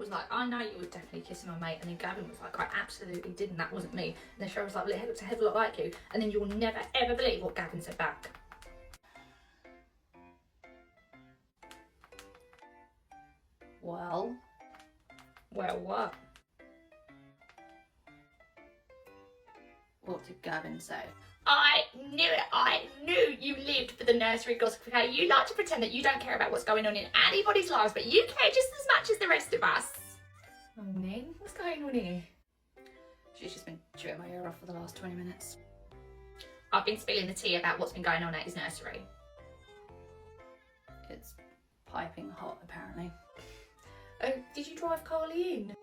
was like, I know you were definitely kissing my mate. And then Gavin was like, I absolutely didn't. That wasn't me. And then Cheryl was like, well, it looks a hell of a lot like you. And then you'll never, ever believe what Gavin said back. Well, what? What did Gavin say? I knew it. I knew you lived for the nursery gossip. Okay, you like to pretend that you don't care about what's going on in anybody's lives, but you care just as much as the rest of us. Oh, Nin, what's going on here? She's just been chewing my ear off for the last 20 minutes. I've been spilling the tea about what's been going on at his nursery. It's piping hot, apparently. Oh, did you drive Carly in?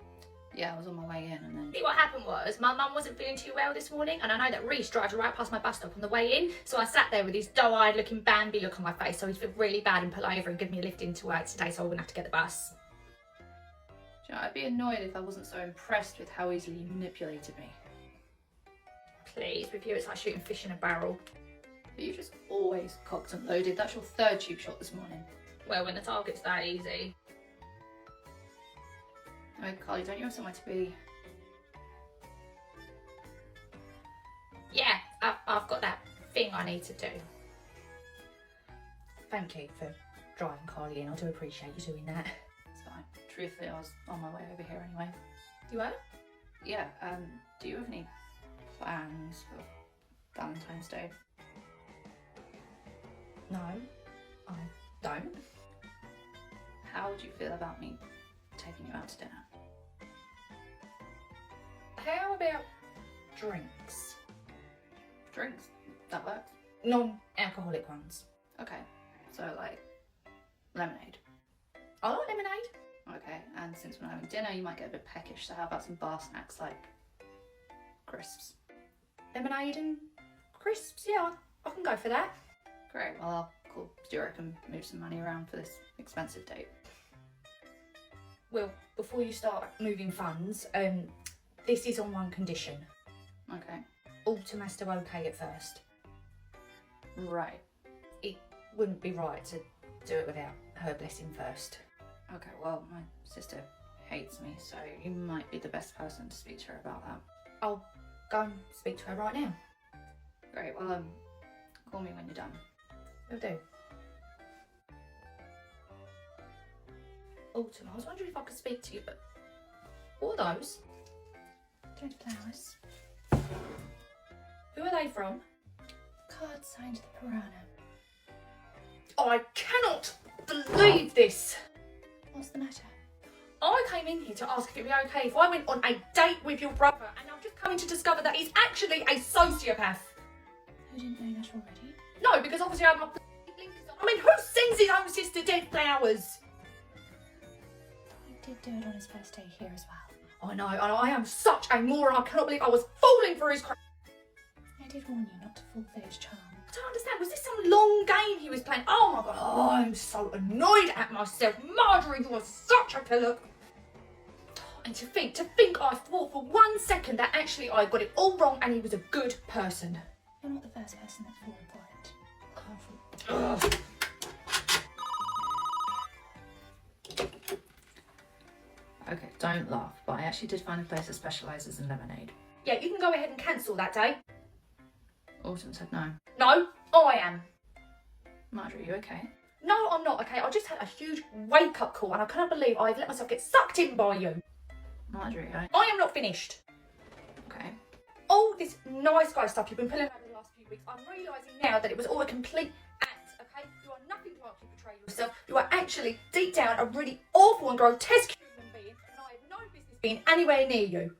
Yeah, I was on my way in and then... See, what happened was, my mum wasn't feeling too well this morning, and I know that Reece drives right past my bus stop on the way in, so I sat there with this doe-eyed looking Bambi look on my face, so he'd feel really bad and pull over and give me a lift into work today, so I wouldn't have to get the bus. Do you know, I'd be annoyed if I wasn't so impressed with how easily you manipulated me. Please, with you it's like shooting fish in a barrel. But you just always cocked and loaded. That's your third tube shot this morning. Well, when the target's that easy. Oh, Carly, don't you have somewhere to be? Yeah, I've got that thing I need to do. Thank you for driving Carly in. I do appreciate you doing that. It's fine. Truthfully, I was on my way over here anyway. You were? Yeah, do you have any plans for Valentine's Day? No, I don't. How would you feel about me taking you out to dinner? How about drinks? Drinks? That works. Non-alcoholic ones. Okay, so like lemonade. I like lemonade. Okay, and since we're having dinner, you might get a bit peckish, so how about some bar snacks like crisps? Lemonade and crisps, yeah, I can go for that. Great, well I'll call Stuart and move some money around for this expensive date. Well, before you start moving funds, this is on one condition. Okay. Autumn has to okay it first. Right. It wouldn't be right to do it without her blessing first. Okay, well, my sister hates me, so you might be the best person to speak to her about that. I'll go and speak to her right now. Great, well, call me when you're done. Will do. Autumn, I was wondering if I could speak to you, but what are those? Don't flowers. Who are they from? Card signed the piranha. I cannot believe this. What's the matter? I came in here to ask if it would be okay if I went on a date with your brother, and I'm just coming to discover that he's actually a sociopath. You didn't know that already? No, because obviously I have my blinkers on. I mean, who sends his own sister dead flowers? He did do it on his first day here as well. I know, I am such a moron. I cannot believe I was falling for his crap. I did warn you not to fall for his charm. I don't understand. Was this some long game he was playing? Oh my god, I'm so annoyed at myself. Marjorie, you are such a pillock. And to think I thought for 1 second that actually I got it all wrong and he was a good person. You're not the first person that's fallen for it. Ugh. Okay, don't laugh, but I actually did find a place that specialises in lemonade. Yeah, you can go ahead and cancel that day. Autumn said no. No, I am. Marjorie, you okay? No, I'm not, okay? I just had a huge wake-up call and I cannot believe I've let myself get sucked in by you. Marjorie, I am not finished. Okay. All this nice guy stuff you've been pulling over the last few weeks, I'm realising now that it was all a complete act, okay? You are nothing to actually portray yourself. You are actually, deep down, a really awful and grotesque human being, and I have no business being anywhere near you.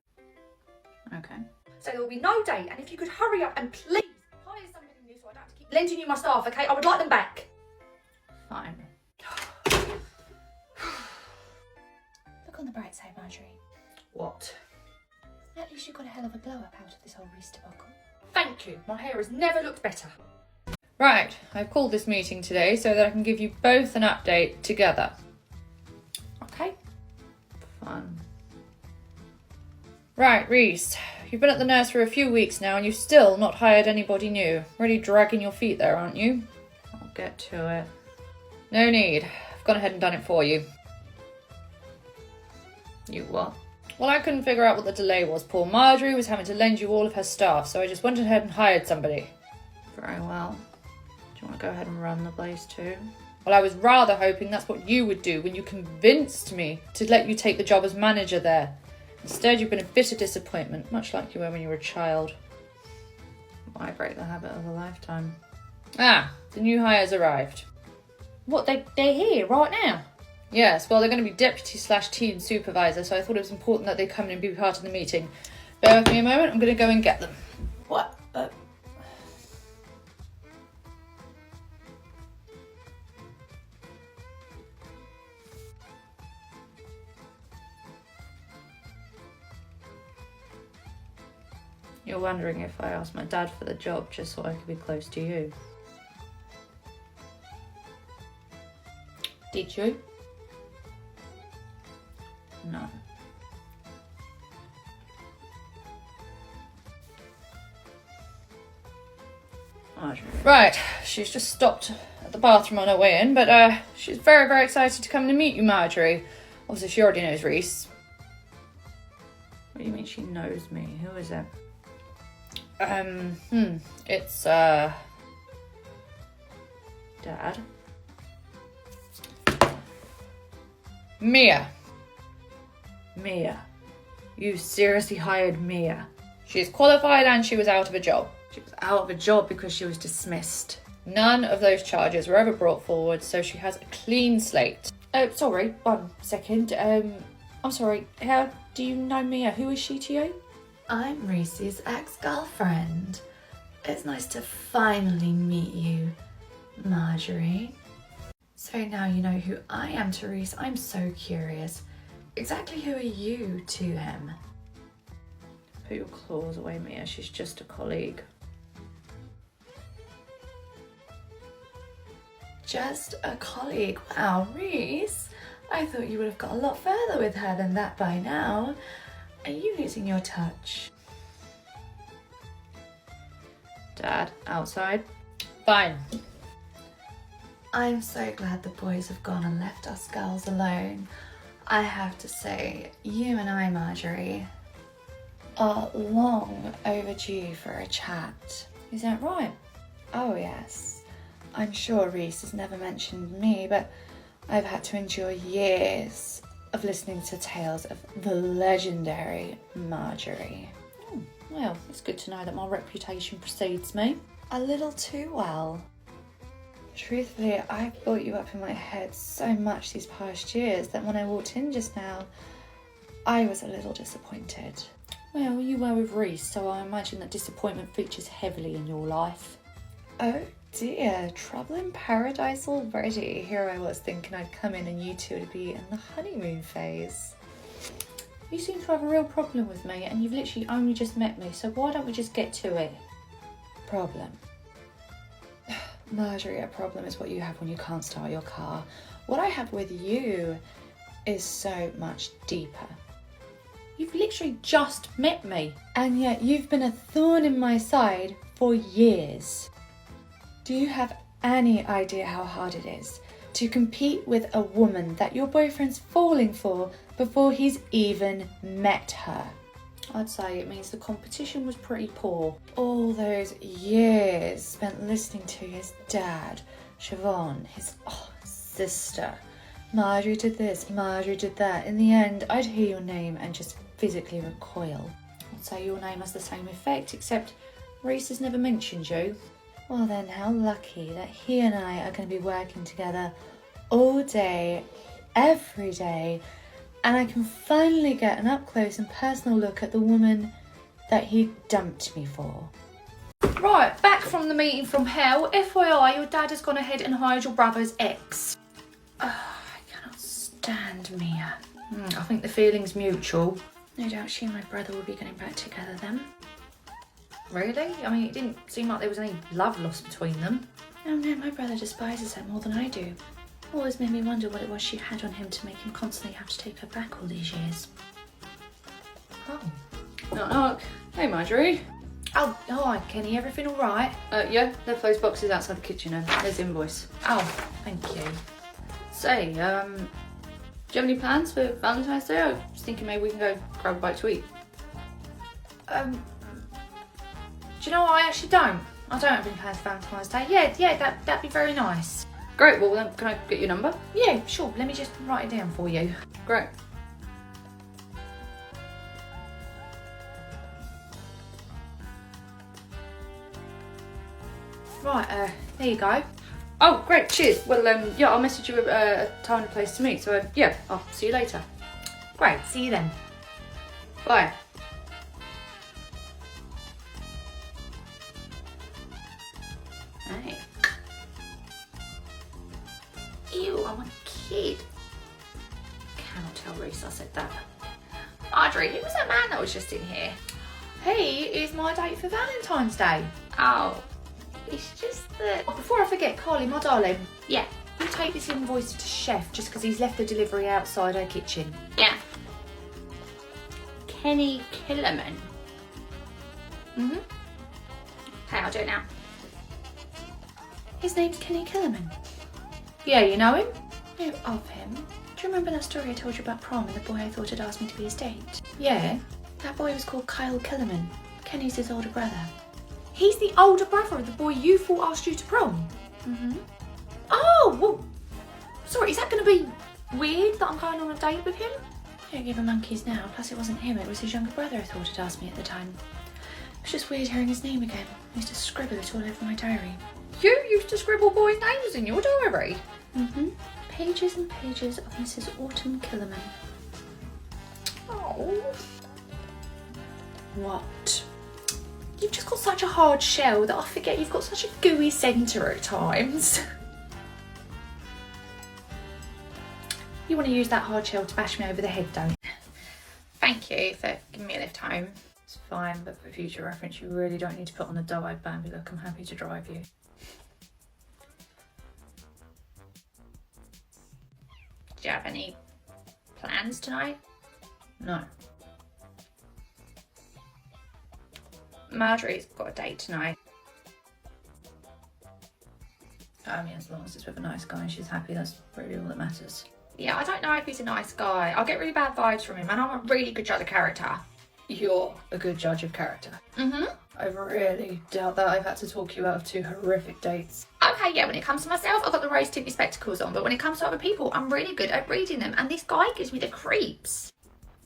Okay. So there will be no date, and if you could hurry up and please hire somebody new so I don't have to keep lending you my staff, okay? I would like them back. Fine. Look on the bright side, Marjorie. What? At least you got a hell of a glow up out of this whole Reece debacle. Thank you. My hair has never looked better. Right, I've called this meeting today so that I can give you both an update together. Okay. Fun. Right, Reece, you've been at the nursery a few weeks now and you've still not hired anybody new. Really dragging your feet there, aren't you? I'll get to it. No need. I've gone ahead and done it for you. You what? Well, I couldn't figure out what the delay was. Poor Marjorie was having to lend you all of her staff, so I just went ahead and hired somebody. Very well. Do you want to go ahead and run the place too? Well, I was rather hoping that's what you would do when you convinced me to let you take the job as manager there. Instead, you've been a bitter disappointment, much like you were when you were a child. Why break the habit of a lifetime? Ah, the new hires arrived. What, they're here right now? Yes, well, they're going to be deputy/team supervisor, so I thought it was important that they come in and be part of the meeting. Bear with me a moment, I'm going to go and get them. What? You're wondering if I asked my dad for the job just so I could be close to you. Did you? No. Marjorie. Right, she's just stopped at the bathroom on her way in, but she's very, very excited to come to meet you, Marjorie. Obviously, she already knows Reece. What do you mean she knows me? Who is it? It's, Dad? Mia. Mia. You seriously hired Mia? She is qualified and she was out of a job. She was out of a job because she was dismissed. None of those charges were ever brought forward, so she has a clean slate. Sorry, 1 second. I'm sorry, how do you know Mia? Who is she to you? I'm Reese's ex-girlfriend. It's nice to finally meet you, Marjorie. So now you know who I am to Reece. I'm so curious. Exactly who are you to him? Put your claws away, Mia. She's just a colleague. Just a colleague. Wow, Reece. I thought you would have got a lot further with her than that by now. Are you losing your touch? Dad, outside? Fine. I'm so glad the boys have gone and left us girls alone. I have to say, you and I, Marjorie, are long overdue for a chat. Is that right? Oh yes. I'm sure Reece has never mentioned me, but I've had to endure years of listening to tales of the legendary Marjorie. Well, it's good to know that my reputation precedes me. A little too well. Truthfully, I've built you up in my head so much these past years that when I walked in just now, I was a little disappointed. Well, you were with Reece, so I imagine that disappointment features heavily in your life. Oh dear, trouble in paradise already. Here I was thinking I'd come in and you two would be in the honeymoon phase. You seem to have a real problem with me, and you've literally only just met me, so why don't we just get to it? Problem. Marjorie, a problem is what you have when you can't start your car. What I have with you is so much deeper. You've literally just met me. And yet you've been a thorn in my side for years. Do you have any idea how hard it is to compete with a woman that your boyfriend's falling for before he's even met her? I'd say it means the competition was pretty poor. All those years spent listening to his dad, Siobhan, his sister. Marjorie did this, Marjorie did that. In the end, I'd hear your name and just physically recoil. I'd say your name has the same effect, except Reece has never mentioned you. Well then, how lucky that he and I are going to be working together all day, every day, and I can finally get an up-close and personal look at the woman that he dumped me for. Right, back from the meeting from hell. FYI, your dad has gone ahead and hired your brother's ex. I cannot stand Mia. I think the feeling's mutual. No doubt she and my brother will be getting back together then. Really? I mean, it didn't seem like there was any love lost between them. Oh no, my brother despises her more than I do. Always made me wonder what it was she had on him to make him constantly have to take her back all these years. Oh. Knock, knock. Hey, Marjorie. Oh, hi, Kenny. Everything all right? Yeah, left those boxes outside the kitchen and there's the invoice. Oh, thank you. Say, Do you have any plans for Valentine's Day? I was thinking maybe we can go grab a bite to eat. Do you know what? I actually don't. I don't have any plans for Valentine's Day. Yeah, that'd be very nice. Great, well then can I get your number? Yeah, sure. Let me just write it down for you. Great. Right, there you go. Oh, great, cheers. Well, yeah, I'll message you a time and a place to meet. So, yeah, I'll see you later. Great, see you then. Bye. Hey. Ew, I'm a kid. Cannot tell Reece I said that. Marjorie, who was that man that was just in here? He is my date for Valentine's Day. Oh, it's just that... Oh, before I forget, Carly, my darling, Yeah, you take this invoice to Chef just because he's left the delivery outside her kitchen. yeah. Kenny Killerman. Mm-hmm. Okay, I'll do it now. His name's Kenny Killerman. Yeah, you know him? No, of him. Do you remember that story I told you about prom and the boy I thought had asked me to be his date? Yeah. That boy was called Kyle Killerman. Kenny's his older brother. He's the older brother of the boy you thought asked you to prom? Mm-hmm. Oh, well, sorry, is that going to be weird that I'm going on a date with him? I don't give a monkeys now, plus it wasn't him, it was his younger brother I thought had asked me at the time. It was just weird hearing his name again. I used to scribble it all over my diary. You used to scribble boys' names in your diary. Mm-hmm. Pages and pages of Mrs. Autumn Killerman. Oh. What? You've just got such a hard shell that I forget you've got such a gooey centre at times. You want to use that hard shell to bash me over the head, don't you? Thank you for giving me a lift home. It's fine, but for future reference, you really don't need to put on the doe-eyed Bambi look. I'm happy to drive you. Do you have any plans tonight? No. Marjorie's got a date tonight. I mean, as long as it's with a nice guy and she's happy, that's really all that matters. Yeah, I don't know if he's a nice guy. I'll get really bad vibes from him, and I'm a really good judge of character. You're a good judge of character. Mm-hmm. I really doubt that I've had to talk you out of 2 horrific dates. Okay, yeah, when it comes to myself, I've got the rose-tippy spectacles on, but when it comes to other people, I'm really good at reading them, and this guy gives me the creeps.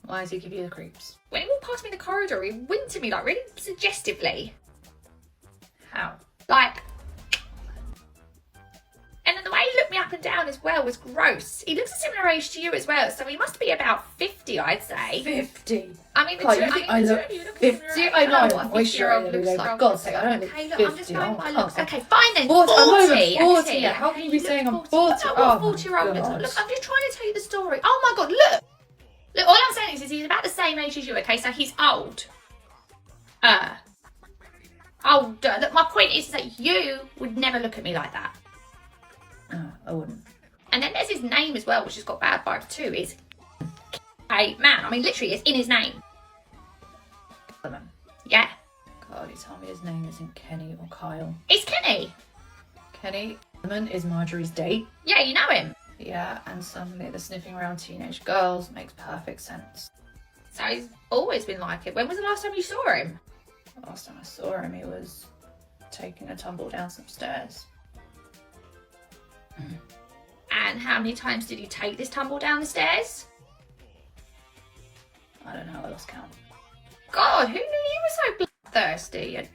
Why does he give you the creeps? When he walked past me in the corridor, he winked at me, like, really suggestively. How? Like... And then the way he looked me up and down as well was gross. He looks a similar age to you as well, so he must be about 50, I'd say. 50? I mean, the Like, two, you think I mean, I the look two of you look 50? a similar I age. know, what a I'm moisturised 50-year-old every looks day, like. for God's sake, I don't look Okay, look, 50. I'm just going by Oh, looks. come on. Okay, fine then. 40, 40. I'm over 40, okay. yeah, how can you be saying I'm Look 40? at Oh what my 40-year-old looks like. God. Look, I'm just trying to tell you the story. Oh my God, look. Look, all I'm saying is he's about the same age as you, okay? So he's old. Older. Look, my point is that you would never look at me like that. I wouldn't. And then there's his name as well, which has got bad vibes too. Is a man. I mean, literally, it's in his name. Lemon. Yeah. God, you tell me his name isn't Kenny or Kyle. It's Kenny. Kenny Lemon is Marjorie's date. Yeah, you know him. Yeah, and suddenly the sniffing around teenage girls makes perfect sense. So he's always been like it. When was the last time you saw him? Last time I saw him, he was taking a tumble down some stairs. And how many times did he take this tumble down the stairs? I don't know, I lost count. God, who knew you were so bloodthirsty? Is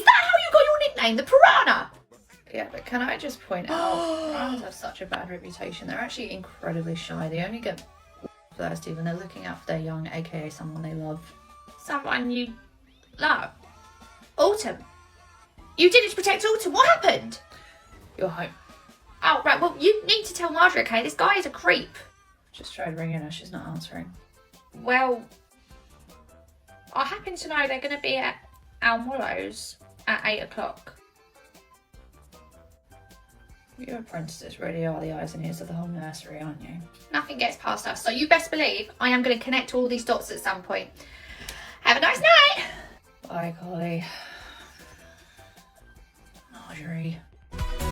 that how you got your nickname, the Piranha? Yeah, but can I just point out, piranhas have such a bad reputation. They're actually incredibly shy. They only get thirsty when they're looking out for their young, aka someone they love. Someone you love. Autumn. You did it to protect Autumn. What happened? You're home. Oh, right. Well, you need to tell Marjorie, okay? This guy is a creep. Just tried ringing her, she's not answering. Well, I happen to know they're going to be at Elm Hollows at 8 o'clock. You apprentices really are the eyes and ears of the whole nursery, aren't you? Nothing gets past us. So you best believe I am going to connect all these dots at some point. Have a nice night. Bye, Collie. Marjorie.